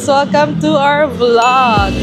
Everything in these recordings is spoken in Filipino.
guys! Welcome to our vlog!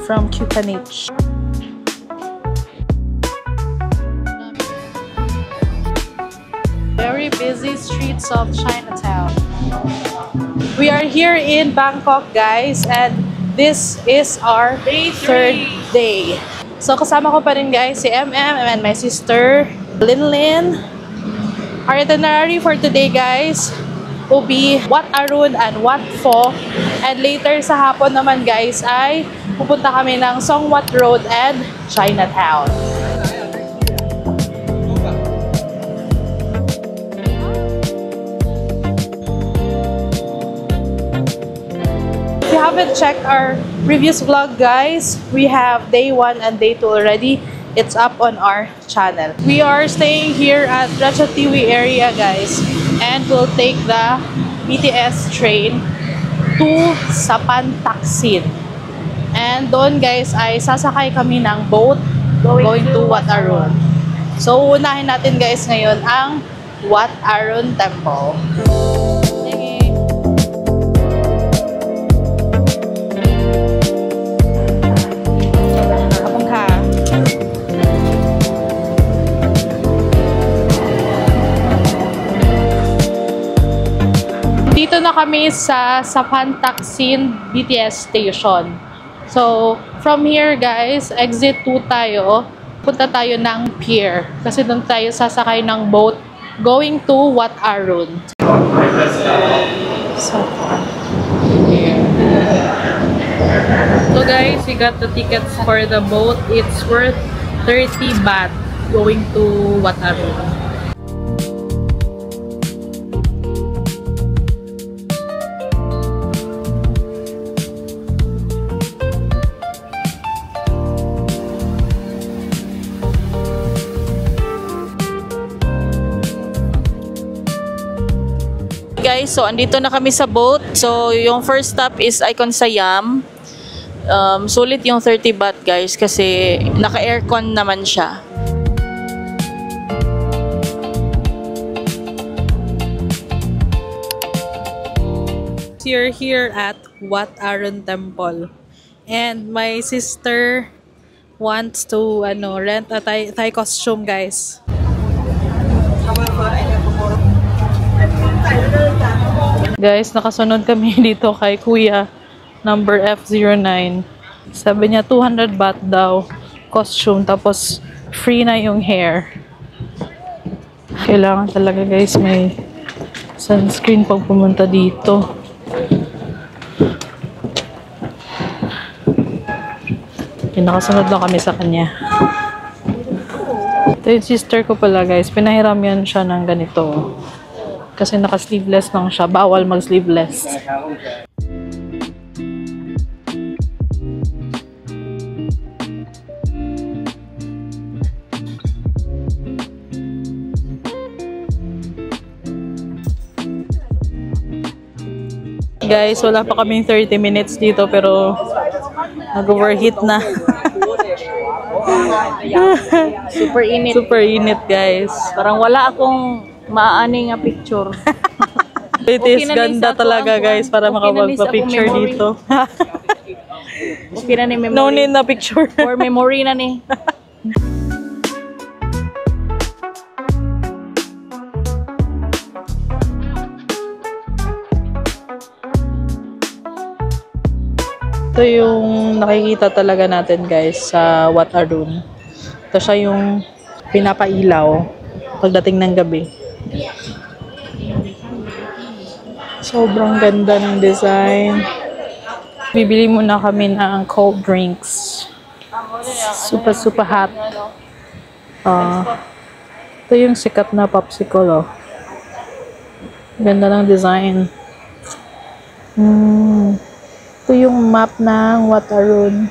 From Cupanich. Very busy streets of Chinatown. We are here in Bangkok, guys, and this is our third day. So kasama ko pa rin, guys, si MM and my sister Linlin. Our itinerary for today, guys, will be Wat Arun and Wat Pho. And later sa hapon naman, guys, ay pupunta kami ng Song Wat Road and Chinatown. If you haven't checked our previous vlog, guys, we have day 1 and day 2 already. It's up on our channel. We are staying here at Ratchathewi area, guys, and we'll take the BTS train to Sapan Taksin. And doon, guys, ay sasakay kami ng boat going to Wat Arun. So unahin natin, guys, ngayon ang Wat Arun Temple. Dito na kami sa Sapan Taksin BTS station. So, from here, guys, exit 2 tayo. Punta tayo ng pier. Kasi doon tayo sasakay ng boat going to Wat Arun. So, here. So, guys, we got the tickets for the boat. It's worth 30 baht going to Wat Arun. Guys, so andito na kami sa boat. So yung first stop is Icon Siam. Sulit yung 30 baht, guys, kasi naka-aircon naman siya. We're here at Wat Arun Temple, and my sister wants to rent a Thai costume, guys. Guys, nakasunod kami dito kay Kuya number F09. Sabi niya 200 baht daw costume, tapos free na yung hair. Kailangan talaga, guys, may sunscreen pag pumunta dito. Nakasunod lang kami sa kanya. Ito yung sister ko pala, guys. Pinahiram yan siya ng ganito. Kasi naka-sleeveless lang siya. Bawal mag-sleeveless. Guys, wala pa kaming 30 minutes dito, pero nag-overheat na. Super init. Super init, guys. Parang wala akong maaani nga picture. It is ganda talaga, guys, para makapagpa-picture dito. Okay na ni memory. No need na picture. For memory na ni. Ito yung nakikita talaga natin, guys, sa Wat Arun. Ito siya yung pinapailaw pagdating ng gabi. Sobrang ganda ng design. Bibili muna kami ng cold drinks. Super hot. Ito yung sikat na popsicle, oh. Ganda ng design. Ito yung map ng Wat Arun.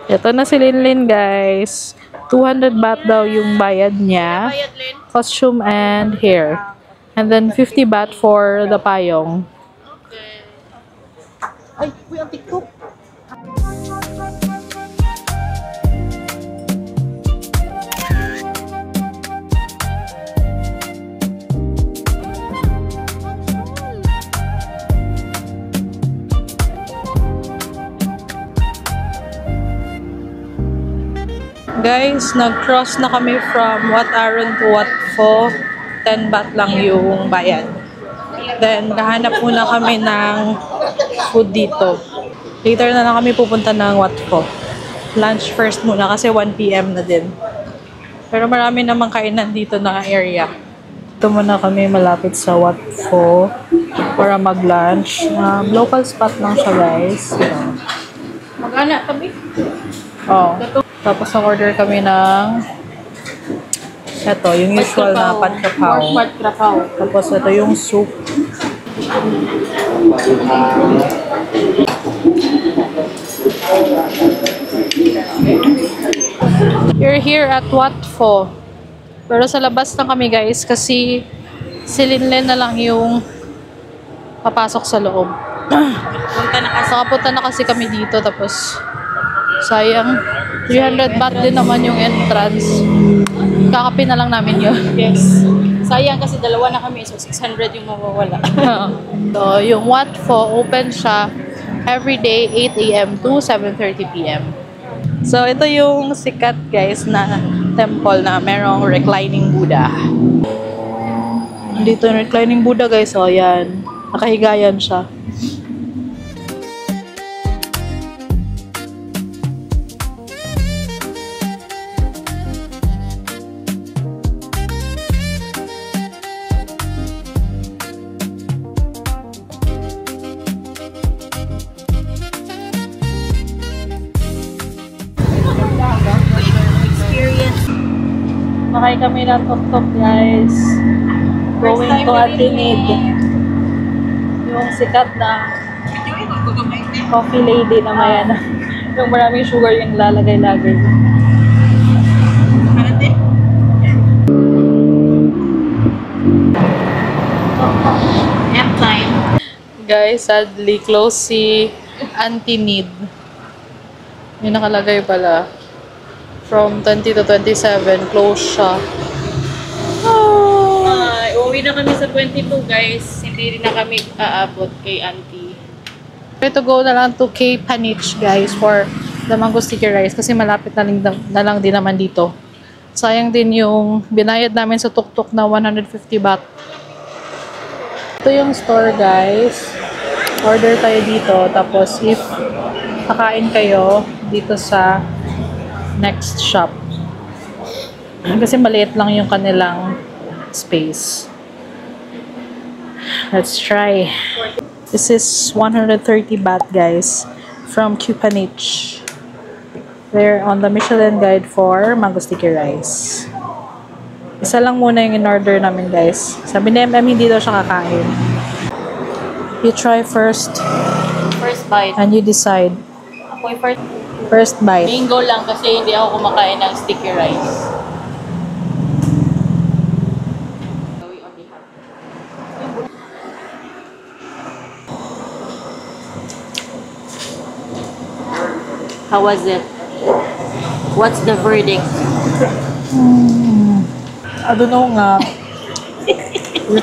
Ito na si Linlin, guys. 200 baht daw yung bayad niya. Costume and hair. And then 50 baht for the payong. Ay, kuya, ang TikTok. Guys, nag-cross na kami from Wat Arun to Wat Pho. 10 baht lang yung bayad. Then, kahanap muna kami ng food dito. Later na lang kami pupunta ng Wat Pho. Lunch first muna kasi 1 PM na din. Pero marami namang kainan dito na area. Ito muna kami malapit sa Wat Pho para mag-lunch. Local spot lang siya, guys. Mag-ana kami. Oh. Tapos nag-order kami ng ito, yung usual na pad krapao. Pad krapao. Tapos ito yung soup. You're here at Wat Pho. Pero sa labas na kami, guys, kasi silinlen na lang yung papasok sa loob. Nakapunta na kasi kami dito, tapos sayang 300 baht din naman yung entrance. Kakapin na lang namin yun. Yes. Sayang kasi dalawa na kami, so 600 yung mawawala. So, yung Wat Pho, open siya every day 8 AM to 7:30 PM. So, ito yung sikat, guys, na temple na merong reclining Buddha. Dito yung reclining Buddha, guys. So, ayan. Nakahigayan siya. Nakay kami ng tuk-tuk, guys. Going to Atinid. Yung sikat na coffee lady na may ano. Yung maraming sugar yung lalagay-lagay. Nap time. Guys, sadly, close si Atinid. Yung nakalagay pala. From 20 to 27, close siya. Uwi na kami sa 22, guys. Hindi rin na kami aabot kay auntie. Try to go na lang to K Panich, guys, for the mango sticky rice kasi malapit na lang din naman dito. Sayang din yung binayad namin sa tuk-tuk na 150 baht. Ito yung store, guys. Order tayo dito. Tapos if kakain kayo dito sa next shop. Kasi maliit lang yung kanilang space. Let's try. This is 130 baht, guys, from Kupanich. They're on the Michelin Guide for mango sticky rice. Isa lang muna yung in-order namin, guys. Sabi ni MM, hindi daw siya kakain. You try first. First bite. And you decide. Ako yung First bite. Mango lang kasi hindi ako kumakain ng sticky rice. How was it? What's the verdict? I don't know nga.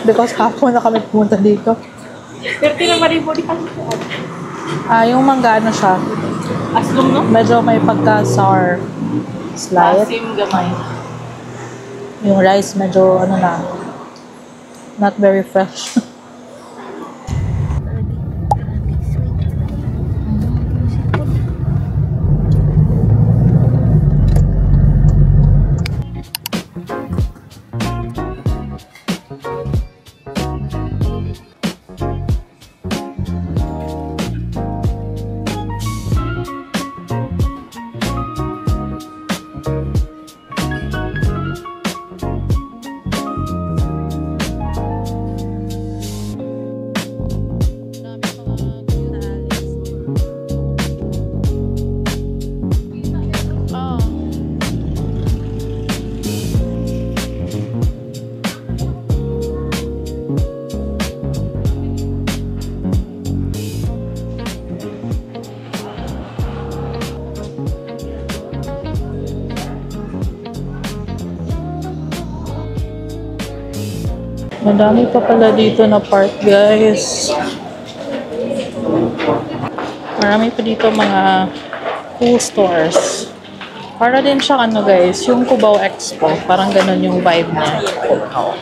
Because hapon na kami pumunta dito. Pero tinaman rin mo di kasi. Yung mangga ano siya. Aslong, no? Medyo may pagka-sour. Slight. Asim gamay. Yung rice medyo ano na. Not very fresh. Madami pa pala dito na park, guys. Marami pa dito mga cool stores. Para din siya ano guys, yung Cubao Expo. Parang ganun yung vibe niya. Oh.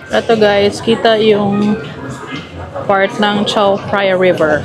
Ito guys, kita yung part ng Chao Phraya River.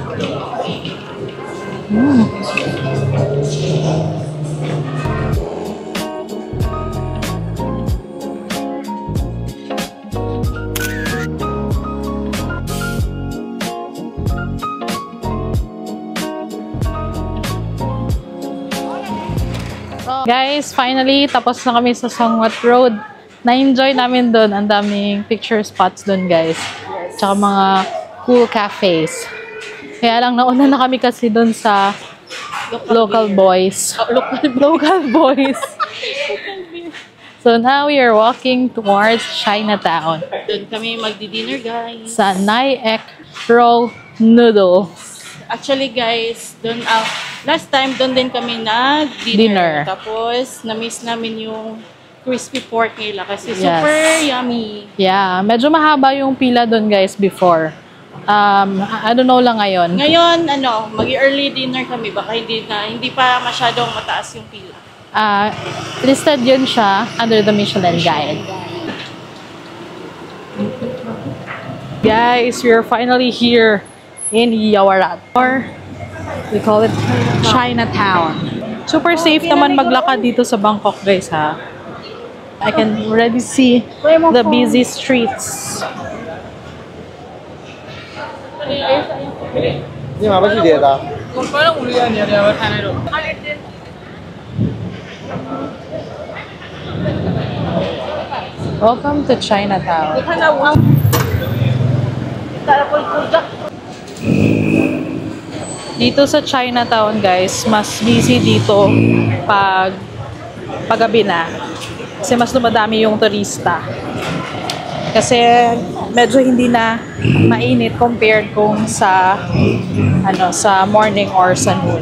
Guys, finally, tapos na kami sa Songwat Road. Na-enjoy namin doon. Ang daming picture spots doon, guys. Tsaka mga cool cafes. Kaya lang, nauna na kami kasi doon sa local boys. Local boys. So now we are walking towards Chinatown. Doon kami magdi-dinner, guys. Sa Nai Ek Roll Noodle. Actually, guys, doon last time doon din kami nag-dinner. Tapos, na-miss namin yung crispy pork nila kasi super yummy. Yeah, medyo mahaba yung pila doon, guys, before. I don't know lang ngayon. Ngayon, mag-early dinner kami. Baka hindi pa masyadong mataas yung pila. Listed yun siya under the Michelin Guide. Guys, we are finally here in Yaowarat. Or we call it Chinatown. Super safe naman maglakad dito sa Bangkok, guys, ha. I can already see the busy streets. Welcome to Chinatown. Dito sa Chinatown, guys, mas busy dito paggabi na. Kasi mas dumadami yung turista. Kasi medyo hindi na mainit compared kung sa sa morning or sa noon.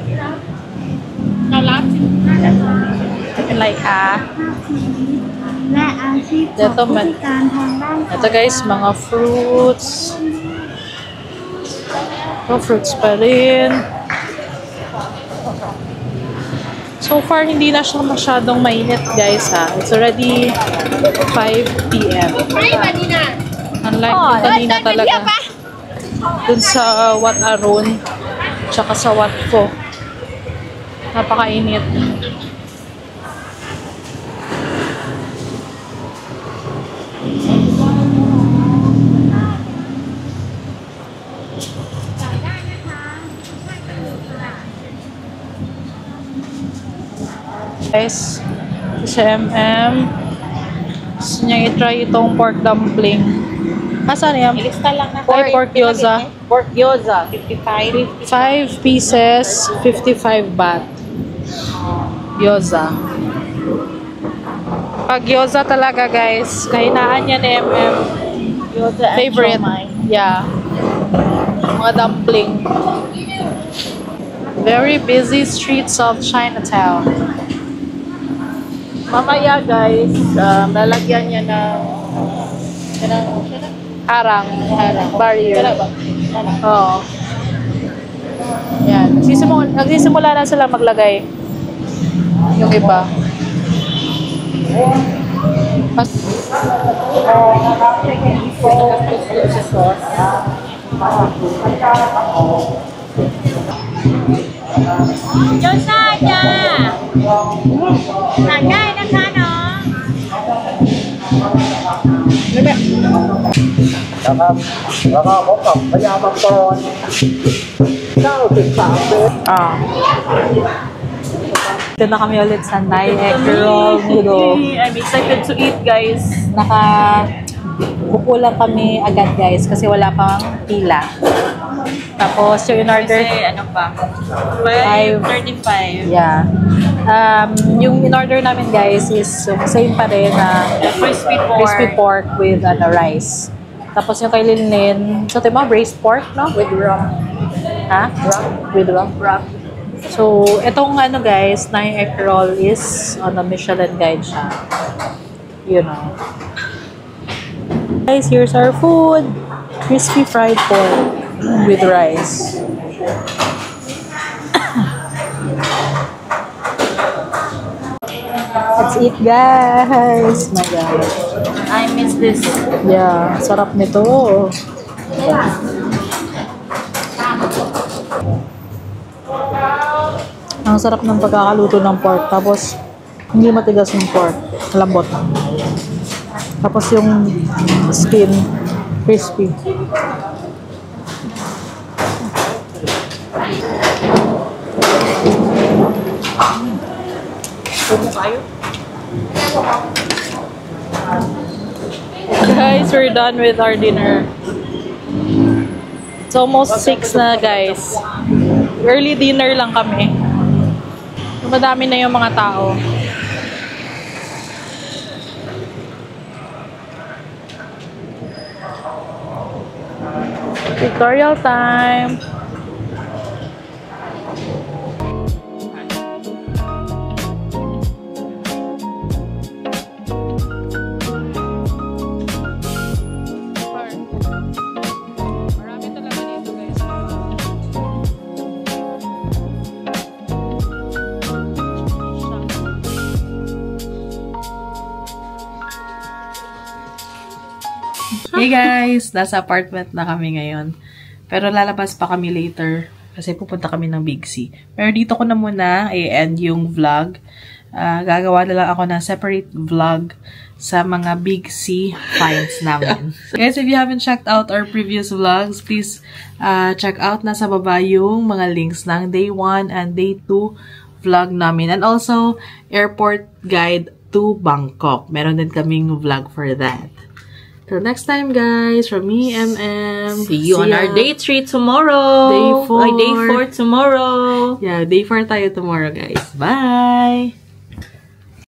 Like ito guys, mga fruits. Fruits pa rin. So far, hindi na siya masyadong mainit, guys, ha. It's already 5 p.m. Unlike yung kanina talaga. Dun sa Wat Arun, tsaka sa Wat Pho. Napakainit. Guys, sa MM, gusto niya i-try itong pork dumpling. Asan yan? Ilista lang na. Pork gyoza. Pork gyoza, 55. 5 pieces, 55 baht. Gyoza. Pag gyoza talaga, guys, kahinaan niya ni MM. Gyoza Favorite. Yeah. Mga dumpling. Very busy streets of Chinatown. Mamaya, guys, lalagyan niya ng Harang. Barrier. Oo. Yan. Nagsisimula na sila maglagay. Yung iba. Ito na kami ulit sa Nai Ek Roll Noodle. I'm excited to eat, guys. Buko lang kami agad, guys, kasi wala pang pila. Tapos yung in-order, Kasi, 5:35. yeah. Yung in-order namin, guys, is same pa rin na crispy pork with rice. Tapos yung kay Linlin, so ito mo, braised pork, no? With rum. Ha? With rum? So, itong guys, Nai Ek Roll is on a Michelin Guide siya. You know. Guys, here's our food. crispy fried pork with rice. Let's eat, guys! My God. I miss this. Yeah, sarap nito. Ang sarap ng pagkakaluto ng pork. Tapos, hindi matigas yung pork. Malambot. Tapos yung skin, crispy. Guys, we're done with our dinner. It's almost 6 na, guys. Early dinner lang kami. Madami na yung mga tao. Tutorial time. Marami talaga dito, guys. Hey guys, nasa apartment na kami ngayon. Pero lalabas pa kami later kasi pupunta kami ng Big C. Pero dito ko na muna i-end yung vlog. Gagawa na lang ako ng separate vlog sa mga Big C finds namin. Guys, if you haven't checked out our previous vlogs, please check out. Nasa baba yung mga links ng Day 1 and Day 2 vlog namin. And also, airport guide to Bangkok. Meron din kaming vlog for that. Till next time, guys, from me, MM. See you on our day 3 tomorrow. Day 4. Day 4 tomorrow. Yeah, day 4 tayo tomorrow, guys. Bye!